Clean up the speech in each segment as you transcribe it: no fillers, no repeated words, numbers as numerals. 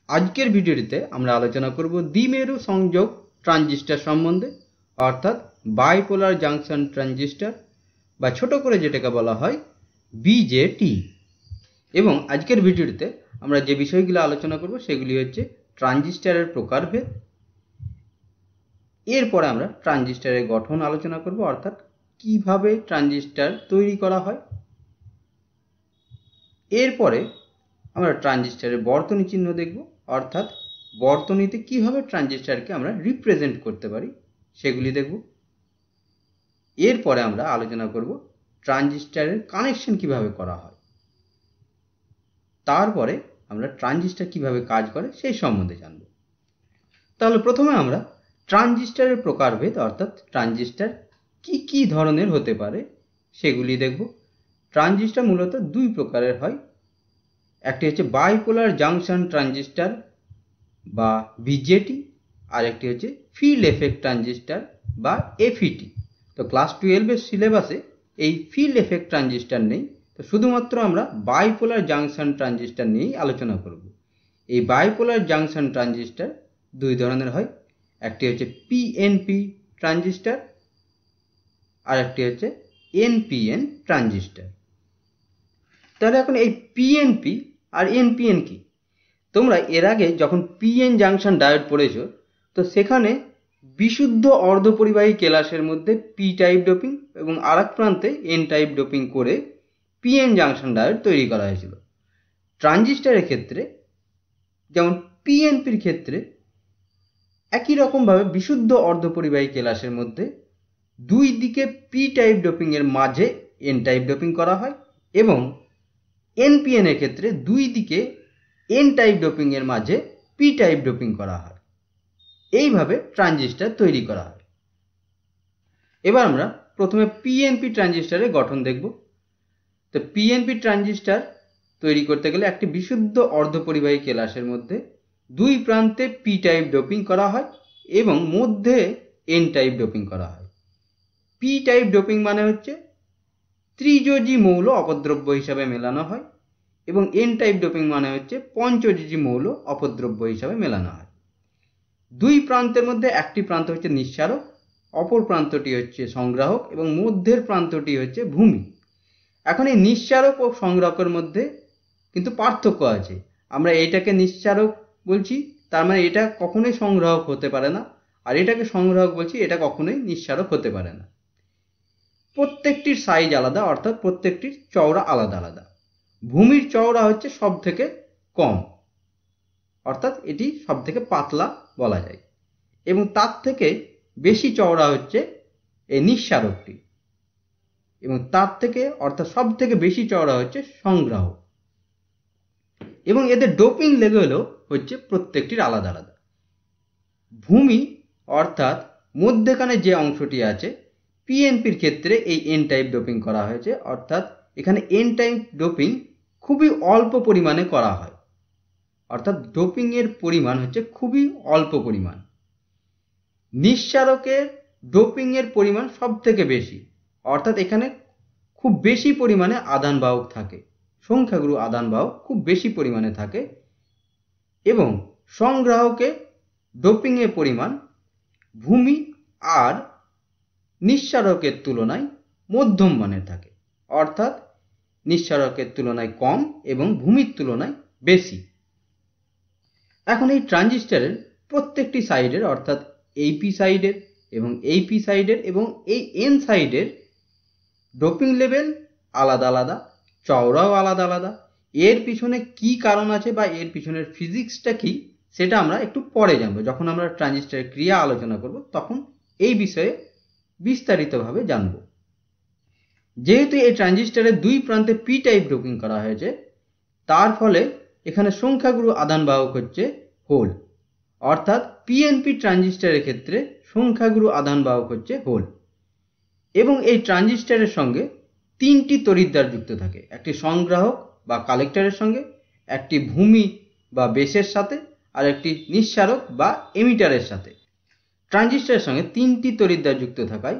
আজকের ভিডিওটিতে আমরা আলোচনা করব দ্বিমেরু সংযোগ ট্রানজিস্টর সম্বন্ধে, অর্থাৎ বাইপোলার জাংশন ট্রানজিস্টর বা ছোট করে যেটাকে বলা হয় বিজেটি। এবং আজকের ভিডিওটিতে আমরা যে বিষয়গুলো আলোচনা করব সেগুলি হচ্ছে ট্রানজিস্টরের প্রকারভেদ, এরপরে আমরা ট্রানজিস্টরের গঠন আলোচনা করব, অর্থাৎ কিভাবে ট্রানজিস্টর তৈরি করা হয়। এরপরে আমরা ট্রানজিস্টরের বর্তনী চিহ্ন দেখব, অর্থাৎ বর্তনীতে কিভাবে ট্রানজিস্টরকে আমরা রিপ্রেজেন্ট করতে পারি সেগুলি দেখব। এরপরে আমরা আলোচনা করব ট্রানজিস্টরের কানেকশন কিভাবে করা হয়। তারপরে আমরা ট্রানজিস্টর কিভাবে কাজ করে সেই সম্বন্ধে জানব। তাহলে প্রথমে আমরা ট্রানজিস্টরের প্রকারভেদ, অর্থাৎ ট্রানজিস্টর কি কি ধরনের হতে পারে সেগুলি দেখব। ট্রানজিস্টর মূলত দুই প্রকারের হয়, একটি হচ্ছে বাইপোলার জাংশন ট্রানজিস্টর বা বিজেটি, আর একটি হচ্ছে ফিল্ড এফেক্ট ট্রানজিস্টর বা এফইটি। তো ক্লাস 12-এর সিলেবাসে এই ফিল্ড এফেক্ট ট্রানজিস্টর নেই, তো শুধুমাত্র আমরা বাইপোলার জাংশন ট্রানজিস্টর নিয়েই আলোচনা করব। এই বাইপোলার জাংশন ট্রানজিস্টর দুই ধরনের হয়, একটি হচ্ছে পিএনপি ট্রানজিস্টর আর একটি হচ্ছে এনপিএন ট্রানজিস্টর। তাহলে এখন এই পিএনপি আর এনপিএন কি? তোমরা এর আগে যখন পিএন জাংশন ডায়োড পড়েছো, তো সেখানে বিশুদ্ধ অর্ধপরিবাহী কেলাসের মধ্যে পি টাইপ ডোপিং এবং আর এক প্রান্তে এন টাইপ ডোপিং করে পিএন জাংশন ডায়োড তৈরি করা হয়েছিল। ট্রানজিস্টরের ক্ষেত্রে যেমন পিএনপির ক্ষেত্রে একই রকমভাবে বিশুদ্ধ অর্ধপরিবাহী কেলাসের মধ্যে দুই দিকে পি টাইপ ডোপিংয়ের মাঝে এন টাইপ ডোপিং করা হয়, এবং এনপিএন এর ক্ষেত্রে দুই দিকে এন টাইপ ডোপিংয়ের মাঝে পি টাইপ ডোপিং করা হয়। এইভাবে ট্রানজিস্টর তৈরি করা হয়। এবার আমরা প্রথমে পিএনপি ট্রানজিস্টরের গঠন দেখব। তো পিএনপি ট্রানজিস্টর তৈরি করতে গেলে একটি বিশুদ্ধ অর্ধপরিবাহী কেলাসের মধ্যে দুই প্রান্তে পি টাইপ ডোপিং করা হয় এবং মধ্যে এন টাইপ ডোপিং করা হয়। পি টাইপ ডোপিং মানে হচ্ছে ত্রিযোজী মৌল অপদ্রব্য হিসাবে মেলানো হয়, এবং এন টাইপ ডোপিং মানে হচ্ছে পঞ্চযোজী মৌল অপদ্রব্য হিসাবে মেলানো হয়। দুই প্রান্তের মধ্যে একটি প্রান্ত হচ্ছে নিঃসারক, অপর প্রান্তটি হচ্ছে সংগ্রাহক এবং মধ্যের প্রান্তটি হচ্ছে ভূমি। এখন এই নিঃসারক ও সংগ্রাহকের মধ্যে কিন্তু পার্থক্য আছে। আমরা এইটাকে নিঃসারক বলছি, তার মানে এটা কখনোই সংগ্রাহক হতে পারে না, আর এটাকে সংগ্রাহক বলছি, এটা কখনোই নিঃসারক হতে পারে না। প্রত্যেকটির সাইজ আলাদা, অর্থাৎ প্রত্যেকটির চওড়া আলাদা আলাদা। ভূমির চওড়া হচ্ছে সব থেকে কম, অর্থাৎ এটি সব থেকে পাতলা বলা যায়, এবং তার থেকে বেশি চওড়া হচ্ছে এই নিঃসারকটি, এবং তার থেকে অর্থাৎ সব থেকে বেশি চওড়া হচ্ছে সংগ্রাহক। এবং এদের ডোপিং লেভেলও হচ্ছে প্রত্যেকটির আলাদা আলাদা। ভূমি অর্থাৎ মধ্যেখানে যে অংশটি আছে, পিএনপির ক্ষেত্রে এই এন টাইপ ডোপিং করা হয়েছে, অর্থাৎ এখানে এন টাইপ ডোপিং খুবই অল্প পরিমাণে করা হয়, অর্থাৎ ডোপিংয়ের পরিমাণ হচ্ছে খুবই অল্প পরিমাণ। নিঃসারকের ডোপিংয়ের পরিমাণ সব থেকে বেশি, অর্থাৎ এখানে খুব বেশি পরিমাণে আধান বাহক থাকে, সংখ্যাগুরু আধান বাহক খুব বেশি পরিমাণে থাকে, এবং সংগ্রাহকে ডোপিংয়ের পরিমাণ ভূমি আর নিঃসারকের তুলনায় মধ্যম মানের থাকে, অর্থাৎ নিঃসারকের তুলনায় কম এবং ভূমির তুলনায় বেশি। এখন এই ট্রানজিস্টরের প্রত্যেকটি সাইডের, অর্থাৎ এই পি সাইডের এবং এই পি সাইডের এবং এই এন সাইডের ডোপিং লেভেল আলাদা আলাদা, চওড়াও আলাদা আলাদা। এর পিছনে কি কারণ আছে বা এর পিছনের ফিজিক্সটা কি সেটা আমরা একটু পরে জানবো। যখন আমরা ট্রানজিস্টরের ক্রিয়া আলোচনা করব তখন এই বিষয়ে বিস্তারিতভাবে জানব। যেহেতু এই ট্রানজিস্টরের দুই প্রান্তে পি টাইপ ডোপিং করা হয়েছে, তার ফলে এখানে সংখ্যাগুরু আধান বাহক হচ্ছে হোল, অর্থাৎ পিএনপি ট্রানজিস্টরের ক্ষেত্রে সংখ্যাগুরু আধান বাহক হচ্ছে হোল। এবং এই ট্রানজিস্টরের সঙ্গে তিনটি তড়িৎদ্বার যুক্ত থাকে, একটি সংগ্রাহক বা কালেক্টরের সঙ্গে, একটি ভূমি বা বেসের সাথে, আর একটি নিঃসারক বা এমিটারের সাথে। ট্রানজিস্টরের সঙ্গে তিনটি তড়িৎদ্বার যুক্ত থাকায়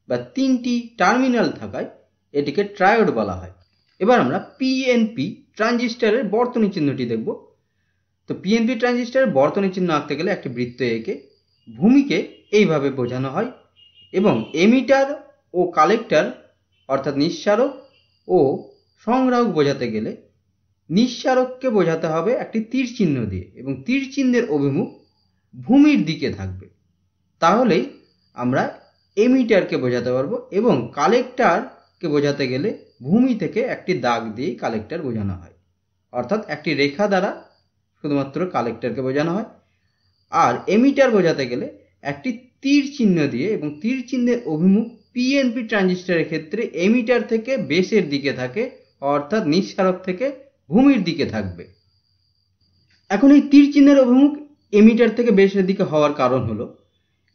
বা তিনটি টার্মিনাল থাকায় এটিকে ট্রায়োড বলা হয়। এবার আমরা পিএনপি ট্রানজিস্টরের বর্তনী চিহ্নটি দেখব। তো পিএনপি ট্রানজিস্টারের বর্তনী চিহ্ন আঁকতে গেলে একটি বৃত্ত এঁকে ভূমিকে এইভাবে বোঝানো হয় এবং এমিটার ও কালেক্টর অর্থাৎ নিঃসারক ও সংগ্রাহক বোঝাতে গেলে নিঃসারককে বোঝাতে হবে একটি তীর চিহ্ন দিয়ে এবং তীর চিহ্নের অভিমুখ ভূমির দিকে থাকবে। তাহলেই আমরা এমিটারকে বোঝাতে পারবো এবং কালেক্টরকে বোঝাতে গেলে ভূমি থেকে একটি দাগ দিয়েই কালেক্টর বোঝানো হয়, অর্থাৎ একটি রেখা দ্বারা শুধুমাত্র কালেক্টরকে বোঝানো হয়। আর এমিটার বোঝাতে গেলে একটি তীর চিহ্ন দিয়ে এবং তীর চিহ্নের অভিমুখ পিএনপি ট্রানজিস্টরের ক্ষেত্রে এমিটার থেকে বেসের দিকে থাকে, অর্থাৎ নিঃসারক থেকে ভূমির দিকে থাকবে। এখন এই তীর চিহ্নের অভিমুখ এমিটার থেকে বেসের দিকে হওয়ার কারণ হলো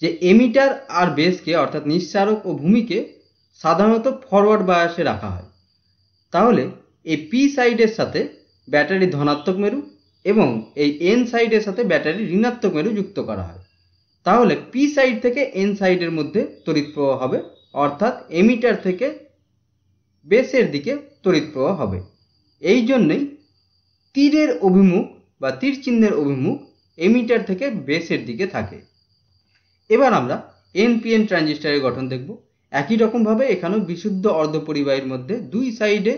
যে এমিটার আর বেসকে অর্থাৎ নিঃসারক ও ভূমিকে সাধারণত ফরওয়ার্ড বায়াসে রাখা হয়। তাহলে এই পি সাইডের সাথে ব্যাটারি ধনাত্মক মেরু এবং এই এন সাইডের সাথে ব্যাটারি ঋণাত্মক মেরু যুক্ত করা হয়। তাহলে পি সাইড থেকে এন সাইডের মধ্যে তড়িৎ প্রবাহ হবে, অর্থাৎ এমিটার থেকে বেসের দিকে তড়িৎ প্রবাহ হবে। এই জন্যই তীরের অভিমুখ বা তীর চিহ্নের অভিমুখ এমিটার থেকে বেসের দিকে থাকে। এবার আমরা এনপিএন ট্রানজিস্টরের গঠন দেখব। একই রকমভাবে এখানেও বিশুদ্ধ অর্ধপরিবাহীর মধ্যে দুই সাইডে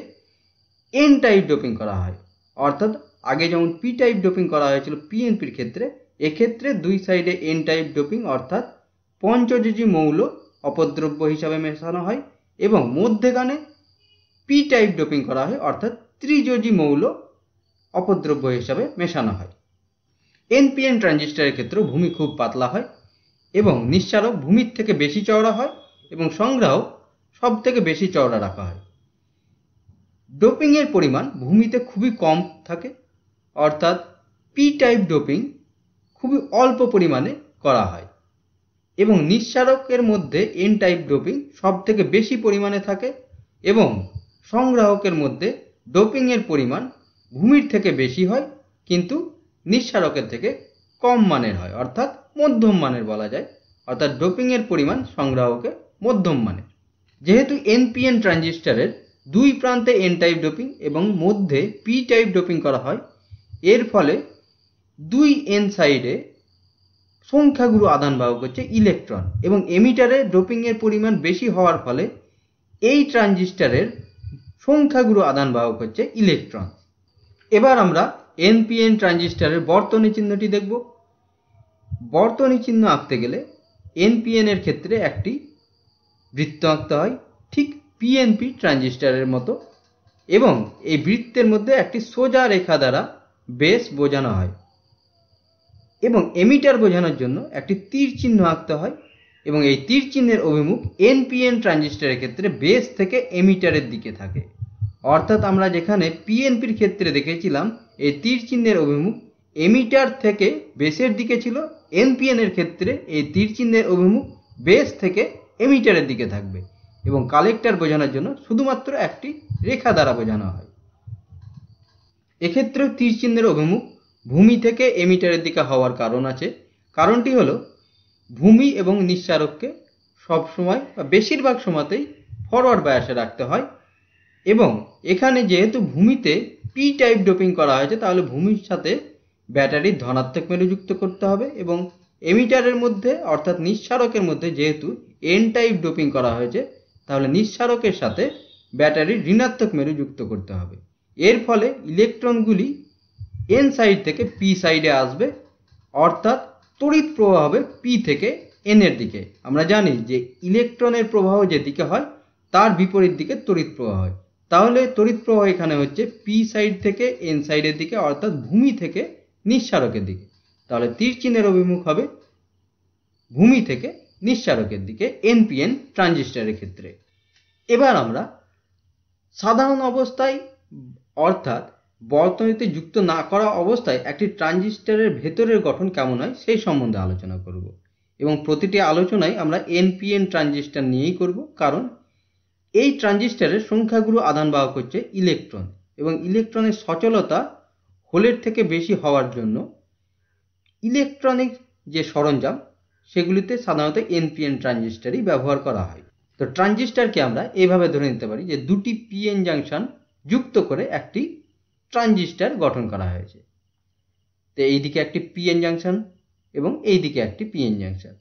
এন টাইপ ডোপিং করা হয়, অর্থাৎ আগে যেমন পি টাইপ ডোপিং করা হয়েছিল পিএনপির ক্ষেত্রে, এক্ষেত্রে দুই সাইডে এন টাইপ ডোপিং অর্থাৎ পঞ্চযোজী মৌল অপদ্রব্য হিসাবে মেশানো হয় এবং মধ্যেখানে পি টাইপ ডোপিং করা হয় অর্থাৎ ত্রিযোজী মৌল অপদ্রব্য হিসাবে মেশানো হয়। এনপিএন ট্রানজিস্টরের ক্ষেত্রেও ভূমি খুব পাতলা হয় এবং নিঃসারক ভূমির থেকে বেশি চওড়া হয় এবং সংগ্রাহক সব থেকে বেশি চওড়া রাখা হয়। ডোপিংয়ের পরিমাণ ভূমিতে খুবই কম থাকে, অর্থাৎ পি টাইপ ডোপিং খুবই অল্প পরিমাণে করা হয় এবং নিঃসারকের মধ্যে এন টাইপ ডোপিং সব থেকে বেশি পরিমাণে থাকে এবং সংগ্রাহকের মধ্যে ডোপিংয়ের পরিমাণ ভূমির থেকে বেশি হয় কিন্তু নিঃসারকের থেকে কম মানের হয়, অর্থাৎ মধ্যম মানের বলা যায়, অর্থাৎ ডোপিংয়ের পরিমাণ সংগ্রাহকে মধ্যম মানের। যেহেতু এনপিএন ট্রানজিস্টরের দুই প্রান্তে এন টাইপ ডোপিং এবং মধ্যে পি টাইপ ডোপিং করা হয়, এর ফলে দুই এন সাইডে সংখ্যাগুরু আধান বাহক হচ্ছে ইলেকট্রন এবং এমিটারে ডোপিংয়ের পরিমাণ বেশি হওয়ার ফলে এই ট্রানজিস্টরের সংখ্যাগুরু আধান বাহক হচ্ছে ইলেকট্রন। এবার আমরা এনপিএন ট্রানজিস্টরের বর্তনী চিহ্নটি দেখব। বর্তনী চিহ্ন আঁকতে গেলে এনপিএন এর ক্ষেত্রে একটি বৃত্ত আঁকতে হয় ঠিক পিএনপি ট্রানজিস্টরের মতো এবং এই বৃত্তের মধ্যে একটি সোজা রেখা দ্বারা বেস বোঝানো হয় এবং এমিটার বোঝানোর জন্য একটি তীর চিহ্ন আঁকতে হয় এবং এই তীর চিহ্নের অভিমুখ এনপিএন ট্রানজিস্টরের ক্ষেত্রে বেস থেকে এমিটারের দিকে থাকে, অর্থাৎ আমরা যেখানে পিএনপির ক্ষেত্রে দেখেছিলাম এই তীর চিহ্নের অভিমুখ এমিটার থেকে বেসের দিকে ছিল, এনপিএন এর ক্ষেত্রে এই তীর চিহ্নের অভিমুখ বেস থেকে এমিটারের দিকে থাকবে এবং কালেক্টর বোঝানোর জন্য শুধুমাত্র একটি রেখা দ্বারা বোঝানো হয়। এক্ষেত্রেও তীর চিহ্নের অভিমুখ ভূমি থেকে এমিটারের দিকে হওয়ার কারণ আছে। কারণটি হলো ভূমি এবং নিঃসারককে সবসময় বা বেশিরভাগ সময়তেই ফরওয়ার্ড বায়াসে রাখতে হয় এবং এখানে যেহেতু ভূমিতে পি টাইপ ডোপিং করা হয়েছে তাহলে ভূমির সাথে ব্যাটারির ধনাত্মক মেরু যুক্ত করতে হবে এবং এমিটারের মধ্যে অর্থাৎ নিঃসারকের মধ্যে যেহেতু এন টাইপ ডোপিং করা হয়েছে তাহলে নিঃসারকের সাথে ব্যাটারির ঋণাত্মক মেরু যুক্ত করতে হবে। এর ফলে ইলেকট্রনগুলি এন সাইড থেকে পি সাইডে আসবে, অর্থাৎ তড়িৎ প্রবাহ হবে পি থেকে এন এর দিকে। আমরা জানি যে ইলেকট্রনের প্রবাহ যেদিকে হয় তার বিপরীত দিকে তড়িৎ প্রবাহ হয়, তাহলে তড়িৎ প্রবাহ এখানে হচ্ছে পি সাইড থেকে এন সাইডের দিকে অর্থাৎ ভূমি থেকে নিঃসারকের দিকে। তাহলে তীর চিহ্নের অভিমুখ হবে ভূমি থেকে নিঃসারকের দিকে এনপিএন ট্রানজিস্টরের ক্ষেত্রে। এবার আমরা সাধারণ অবস্থায় অর্থাৎ বর্তনীতে যুক্ত না করা অবস্থায় একটি ট্রানজিস্টরের ভেতরের গঠন কেমন হয় সেই সম্বন্ধে আলোচনা করব এবং প্রতিটি আলোচনায় আমরা এনপিএন ট্রানজিস্টর নিয়েই করব, কারণ এই ট্রানজিস্টরের সংখ্যাগুরু আধান বাহক হচ্ছে ইলেকট্রন এবং ইলেকট্রনের সচলতা হোলের থেকে বেশি হওয়ার জন্য ইলেকট্রনিক যে সরঞ্জাম সেগুলিতে সাধারণত এনপিএন ট্রানজিস্টরই ব্যবহার করা হয়। তো ট্রানজিস্টরকে আমরা এইভাবে ধরে নিতে পারি যে দুটি পিএন জাংশন যুক্ত করে একটি ট্রানজিস্টর গঠন করা হয়েছে। তো তো এইদিকে একটি পিএন জাংশন এবং এইদিকে একটি পিএন জাংশন।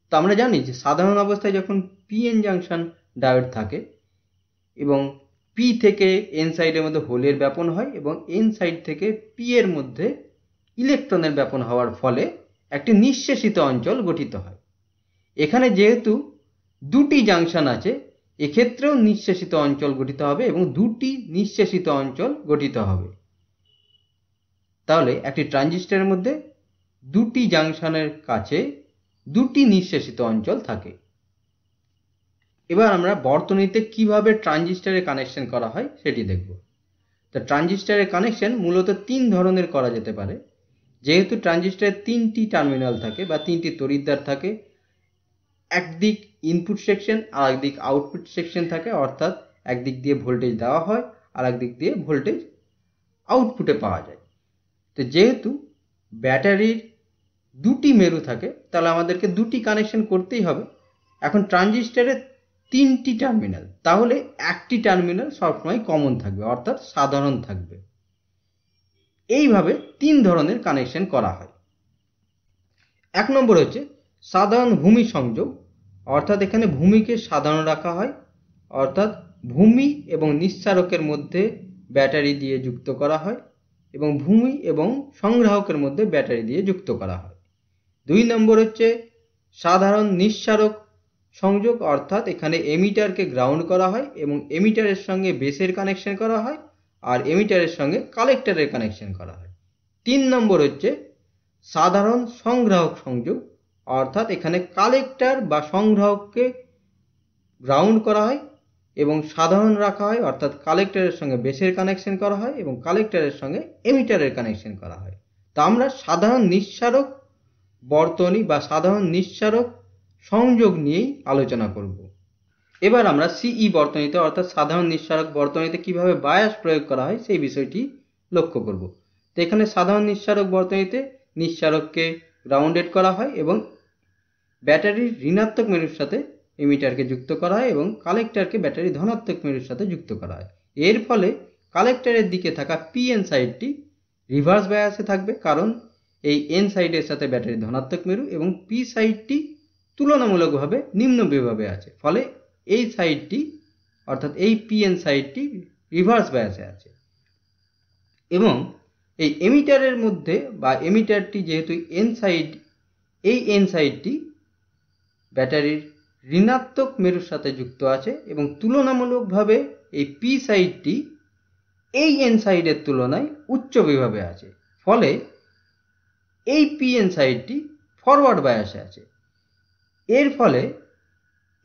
তো আমরা জানি যে সাধারণ অবস্থায় যখন পিএন জাংশন ডায়োড থাকে এবং পি থেকে এন সাইডের মধ্যে হোলের ব্যাপন হয় এবং এন সাইড থেকে পি এর মধ্যে ইলেকট্রনের ব্যাপন হওয়ার ফলে একটি নিঃশেষিত অঞ্চল গঠিত হয়। এখানে যেহেতু দুটি জাংশন আছে, এক্ষেত্রেও নিঃশেষিত অঞ্চল গঠিত হবে এবং দুটি নিঃশেষিত অঞ্চল গঠিত হবে। তাহলে একটি ট্রানজিস্টরের মধ্যে দুটি জাংশনের কাছে দুটি নিঃশেষিত অঞ্চল থাকে। এবার আমরা বর্তনীতে কিভাবে ট্রানজিস্টরের কানেকশন করা হয় সেটি দেখব। তো ট্রানজিস্টরের কানেকশন মূলত তিন ধরনের করা যেতে পারে। যেহেতু ট্রানজিস্টরের তিনটি টার্মিনাল থাকে বা তিনটি তড়িৎদ্বার থাকে, একদিক ইনপুট সেকশন আর একদিক আউটপুট সেকশন থাকে, অর্থাৎ একদিক দিয়ে ভোল্টেজ দেওয়া হয় আর একদিক দিয়ে ভোল্টেজ আউটপুটে পাওয়া যায়। তো যেহেতু ব্যাটারির দুটি মেরু থাকে, তাহলে আমাদেরকে দুটি কানেকশন করতেই হবে। এখন ট্রানজিস্টরের তিনটি টার্মিনাল, তাহলে একটি টার্মিনাল সবসময় কমন থাকবে, অর্থাৎ সাধারণ থাকবে। এইভাবে তিন ধরনের কানেকশন করা হয়। এক নম্বর হচ্ছে সাধারণ ভূমি সংযোগ, অর্থাৎ এখানে ভূমিকে সাধারণ রাখা হয়, অর্থাৎ ভূমি এবং নিঃসারকের মধ্যে ব্যাটারি দিয়ে যুক্ত করা হয় এবং ভূমি এবং সংগ্রাহকের মধ্যে ব্যাটারি দিয়ে যুক্ত করা হয়। দুই নম্বর হচ্ছে সাধারণ নিঃসারক সংযোগ, অর্থাৎ এখানে এমিটারকে গ্রাউন্ড করা হয় এবং এমিটারের সঙ্গে বেসের কানেকশন করা হয় আর এমিটারের সঙ্গে কালেক্টরের কানেকশন করা হয়। তিন নম্বর হচ্ছে সাধারণ সংগ্রাহক সংযোগ, অর্থাৎ এখানে কালেক্টর বা সংগ্রাহককে গ্রাউন্ড করা হয় এবং সাধারণ রাখা হয়, অর্থাৎ কালেক্টরের সঙ্গে বেসের কানেকশন করা হয় এবং কালেক্টরের সঙ্গে এমিটারের কানেকশন করা হয়। তো আমরা সাধারণ নিঃসারক বর্তনী বা সাধারণ নিঃসারক সংযোগ নিয়েই আলোচনা করব। এবার আমরা সিই বর্তনীতে অর্থাৎ সাধারণ নিঃসারক বর্তনীতে কিভাবে বায়াস প্রয়োগ করা হয় সেই বিষয়টি লক্ষ্য করব। তো এখানে সাধারণ নিঃসারক বর্তনীতে নিঃসারককে গ্রাউন্ডেড করা হয় এবং ব্যাটারির ঋণাত্মক মেরুর সাথে এমিটারকে যুক্ত করা হয় এবং কালেক্টরকে ব্যাটারির ধনাত্মক মেরুর সাথে যুক্ত করা হয়। এর ফলে কালেক্টরের দিকে থাকা পিএন সাইডটি রিভার্স বায়াসে থাকবে, কারণ এই এন সাইডের সাথে ব্যাটারির ধনাত্মক মেরু এবং পি সাইডটি তুলনামূলকভাবে নিম্ন বিভবে আছে, ফলে এই সাইডটি অর্থাৎ এই পিএন সাইডটি রিভার্স বায়াসে আছে। এবং এই এমিটারের মধ্যে বা এমিটারটি যেহেতু এন সাইড, এই এন সাইডটি ব্যাটারির ঋণাত্মক মেরুর সাথে যুক্ত আছে এবং তুলনামূলকভাবে এই পি সাইডটি এই এন সাইডের তুলনায় উচ্চ বিভবে আছে, ফলে এই পিএন সাইডটি ফরওয়ার্ড বায়াসে আছে। এর ফলে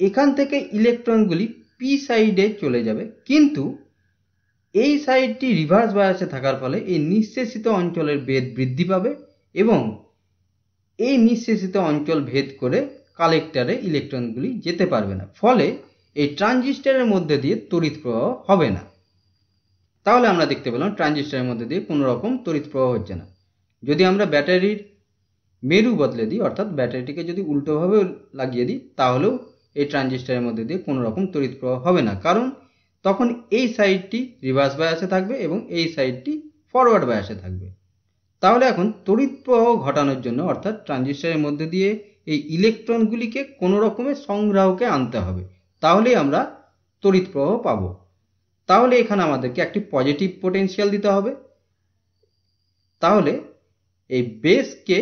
এখান থেকে ইলেকট্রনগুলি পি সাইডে চলে যাবে, কিন্তু এই সাইডটি রিভার্স বায়াসে থাকার ফলে এই নিঃশেষিত অঞ্চলের বেধ বৃদ্ধি পাবে এবং এই নিঃশেষিত অঞ্চল ভেদ করে কালেক্টরে ইলেকট্রনগুলি যেতে পারবে না, ফলে এই ট্রানজিস্টরের মধ্যে দিয়ে তড়িৎ প্রবাহ হবে না। তাহলে আমরা দেখতে পেলাম ট্রানজিস্টরের মধ্যে দিয়ে কোনো রকম তড়িৎ প্রবাহ হচ্ছে না। যদি আমরা ব্যাটারির মেরু বদলে দিই, অর্থাৎ ব্যাটারিটিকে যদি উল্টোভাবে লাগিয়ে দিই, তাহলেও এই ট্রানজিস্টরের মধ্যে দিয়ে কোনো রকম তড়িৎ প্রবাহ হবে না, কারণ তখন এই সাইডটি রিভার্স বায়াসে থাকবে এবং এই সাইডটি ফরওয়ার্ড বায়াসে থাকবে। তাহলে এখন তড়িৎ প্রবাহ ঘটানোর জন্য অর্থাৎ ট্রানজিস্টরের মধ্যে দিয়ে এই ইলেকট্রনগুলিকে কোনো রকমের সংগ্রাহকে আনতে হবে, তাহলেই আমরা তড়িৎ প্রবাহ পাব। তাহলে এখানে আমাদেরকে একটি পজিটিভ পোটেনশিয়াল দিতে হবে। তাহলে এই বেসকে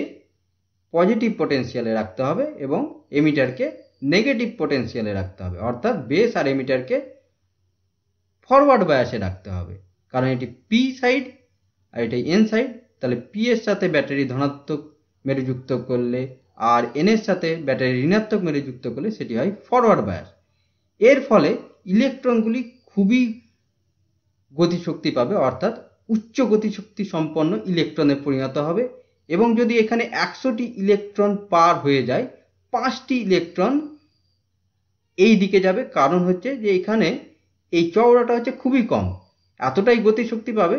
পজিটিভ পোটেনশিয়ালে রাখতে হবে এবং এমিটারকে নেগেটিভ পোটেনশিয়ালে রাখতে হবে, অর্থাৎ বেস আর এমিটারকে ফরওয়ার্ড বায়াসে রাখতে হবে, কারণ এটি পি সাইড আর এটি এন সাইড। তাহলে পি এর সাথে ব্যাটারি ধনাত্মক মেরু যুক্ত করলে আর এন এর সাথে ব্যাটারি ঋণাত্মক মেরু যুক্ত করলে সেটি হয় ফরওয়ার্ড বায়াস। এর ফলে ইলেকট্রনগুলি খুবই গতিশক্তি পাবে, অর্থাৎ উচ্চ গতিশক্তি সম্পন্ন ইলেকট্রনে পরিণত হবে এবং যদি এখানে 100টি ইলেকট্রন পার হয়ে যায়, 5টি ইলেকট্রন এই দিকে যাবে, কারণ হচ্ছে যে এখানে এই চওড়াটা হচ্ছে খুবই কম, এতটাই গতিশক্তি পাবে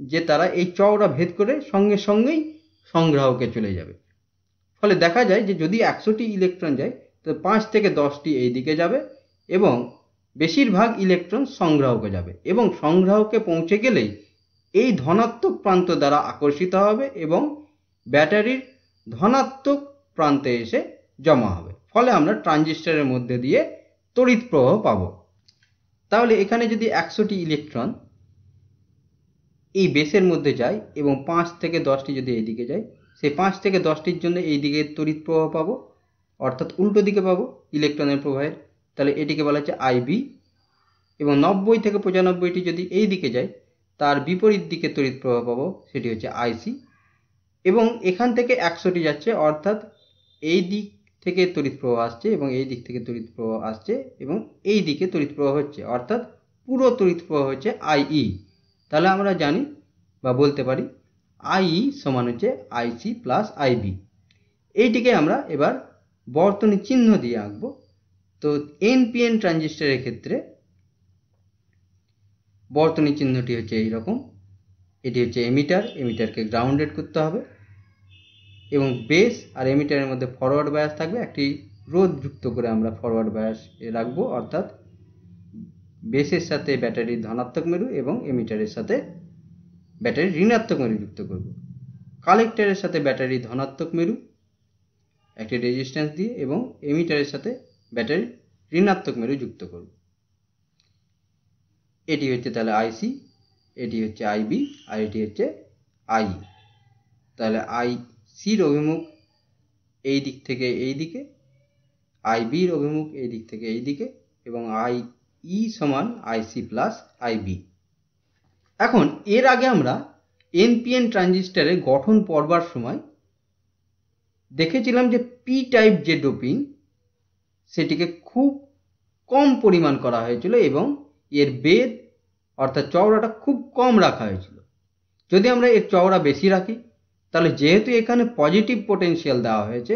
যে তারা এই চওড়া ভেদ করে সঙ্গে সঙ্গেই সংগ্রাহকে চলে যাবে। ফলে দেখা যায় যে যদি 100টি ইলেকট্রন যায়, তো 5 থেকে 10টি এই দিকে যাবে এবং বেশিরভাগ ইলেকট্রন সংগ্রাহকে যাবে এবং সংগ্রাহকে পৌঁছে গেলেই এই ধনাত্মক প্রান্ত দ্বারা আকর্ষিত হবে এবং ব্যাটারির ধনাত্মক প্রান্তে এসে জমা হবে, ফলে আমরা ট্রানজিস্টরের মধ্যে দিয়ে তড়িৎ প্রবাহ পাব। তাহলে এখানে যদি 100টি ইলেকট্রন এই বেসের মধ্যে যায় এবং 5 থেকে 10টি যদি এই দিকে যায়, সেই 5 থেকে 10টির জন্য এই দিকে তড়িৎ প্রবাহ পাবো, অর্থাৎ উল্টো দিকে পাবো ইলেকট্রনের প্রবাহের। তাহলে এটিকে বলা হচ্ছে আইবি। এবং 90 থেকে 95টি যদি এই দিকে যায়, তার বিপরীত দিকে তড়িৎ প্রবাহ পাবো, সেটি হচ্ছে আইসি। এবং এখান থেকে 100টি যাচ্ছে, অর্থাৎ এই দিক থেকে তড়িৎ প্রবাহ আসছে এবং এই দিক থেকে তড়িৎ প্রবাহ আসছে এবং এই দিকে তড়িৎ প্রবাহ হচ্ছে, অর্থাৎ পুরো তড়িৎ প্রবাহ হচ্ছে আইই। তাহলে আমরা জানি বা বলতে পারি আইই সমান হচ্ছে আইসি প্লাস আইবি। এইটিকে আমরা এবার বর্তনী চিহ্ন দিয়ে আঁকবো। তো এনপিএন ট্রানজিস্টরের ক্ষেত্রে বর্তনী চিহ্নটি হচ্ছে এইরকম। এটি হচ্ছে এমিটার, এমিটারকে গ্রাউন্ডেড করতে হবে এবং বেস আর এমিটারের মধ্যে ফরওয়ার্ড বায়াস থাকবে। একটি রোধ যুক্ত করে আমরা ফরওয়ার্ড বায়াস রাখবো, অর্থাৎ বেসের সাথে ব্যাটারির ধনাত্মক মেরু এবং এমিটারের সাথে ব্যাটারির ঋণাত্মক মেরু যুক্ত করব। কালেক্টরের সাথে ব্যাটারির ধনাত্মক মেরু একটি রেজিস্ট্যান্স দিয়ে এবং এমিটারের সাথে ব্যাটারির ঋণাত্মক মেরু যুক্ত করব। এটি হচ্ছে তাহলে আইসি, এটি হচ্ছে আইবি আর এটি হচ্ছে আই। তাহলে আইসির অভিমুখ এই দিক থেকে এই দিকে, আইবির অভিমুখ এই দিক থেকে এই দিকে এবং আইই সমান আইসি প্লাস আইবি। এখন এর আগে আমরা এনপিএন ট্রানজিস্টরের গঠন পড়বার সময় দেখেছিলাম যে পি টাইপ যে ডোপিং সেটিকে খুব কম পরিমাণ করা হয়েছিল এবং এর বেধ অর্থাৎ চওড়াটা খুব কম রাখা হয়েছিল। যদি আমরা এর চওড়া বেশি রাখি, তাহলে যেহেতু এখানে পজিটিভ পোটেনশিয়াল দেওয়া হয়েছে,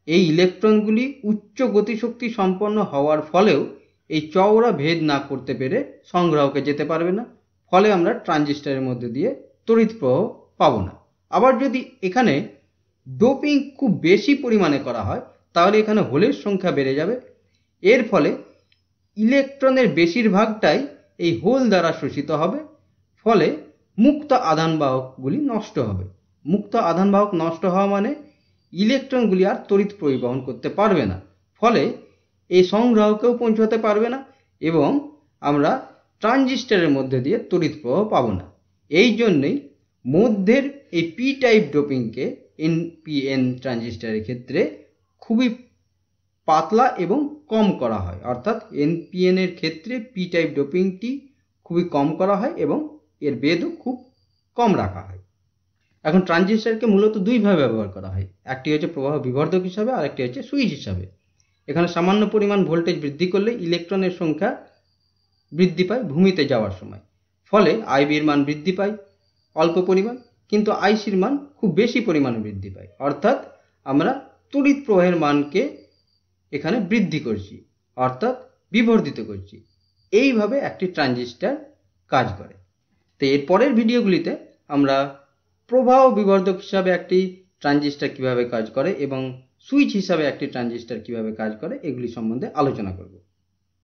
এই ইলেকট্রনগুলি উচ্চ গতিশক্তি সম্পন্ন হওয়ার ফলেও এই চওড়া ভেদ না করতে পেরে সংগ্রাহকে যেতে পারবে না, ফলে আমরা ট্রানজিস্টরের মধ্যে দিয়ে তড়িৎ প্রবাহ পাবো না। আবার যদি এখানে ডোপিং খুব বেশি পরিমাণে করা হয়, তাহলে এখানে হোলের সংখ্যা বেড়ে যাবে। এর ফলে ইলেকট্রনের বেশিরভাগটাই এই হোল দ্বারা শোষিত হবে, ফলে মুক্ত আধানবাহকগুলি নষ্ট হবে। মুক্ত আধানবাহক নষ্ট হওয়া মানে ইলেকট্রনগুলি আর তড়িৎ পরিবহন করতে পারবে না, ফলে এই সংগ্রাহকেও পৌঁছাতে পারবে না এবং আমরা ট্রানজিস্টরের মধ্যে দিয়ে তড়িৎ প্রবাহ পাবো না। এই জন্যই মধ্যের এই পি টাইপ ডোপিংকে এনপিএন ট্রানজিস্টরের ক্ষেত্রে খুবই পাতলা এবং কম করা হয়, অর্থাৎ এনপিএন এর ক্ষেত্রে পি টাইপ ডোপিংটি খুবই কম করা হয় এবং এর বেধও খুব কম রাখা হয়। এখন ট্রানজিস্টরকে মূলত দুইভাবে ব্যবহার করা হয়, একটি হচ্ছে প্রবাহ বিবর্ধক হিসাবে আর একটি হচ্ছে সুইচ হিসাবে। এখানে সামান্য পরিমাণ ভোল্টেজ বৃদ্ধি করলে ইলেকট্রনের সংখ্যা বৃদ্ধি পায় ভূমিতে যাওয়ার সময়, ফলে আইবির মান বৃদ্ধি পায় অল্প পরিমাণ, কিন্তু আইসির মান খুব বেশি পরিমাণে বৃদ্ধি পায়, অর্থাৎ আমরা তড়িৎ প্রবাহের মানকে এখানে বৃদ্ধি করছি, অর্থাৎ বিবর্ধিত করছি। এইভাবে একটি ট্রানজিস্টর কাজ করে। তো এর পরের ভিডিওগুলিতে আমরা প্রবাহ বিবর্ধক হিসাবে একটি ট্রানজিস্টর কিভাবে কাজ করে এবং সুইচ হিসাবে একটি ট্রানজিস্টর কিভাবে কাজ করে এগুলি সম্বন্ধে আলোচনা করব।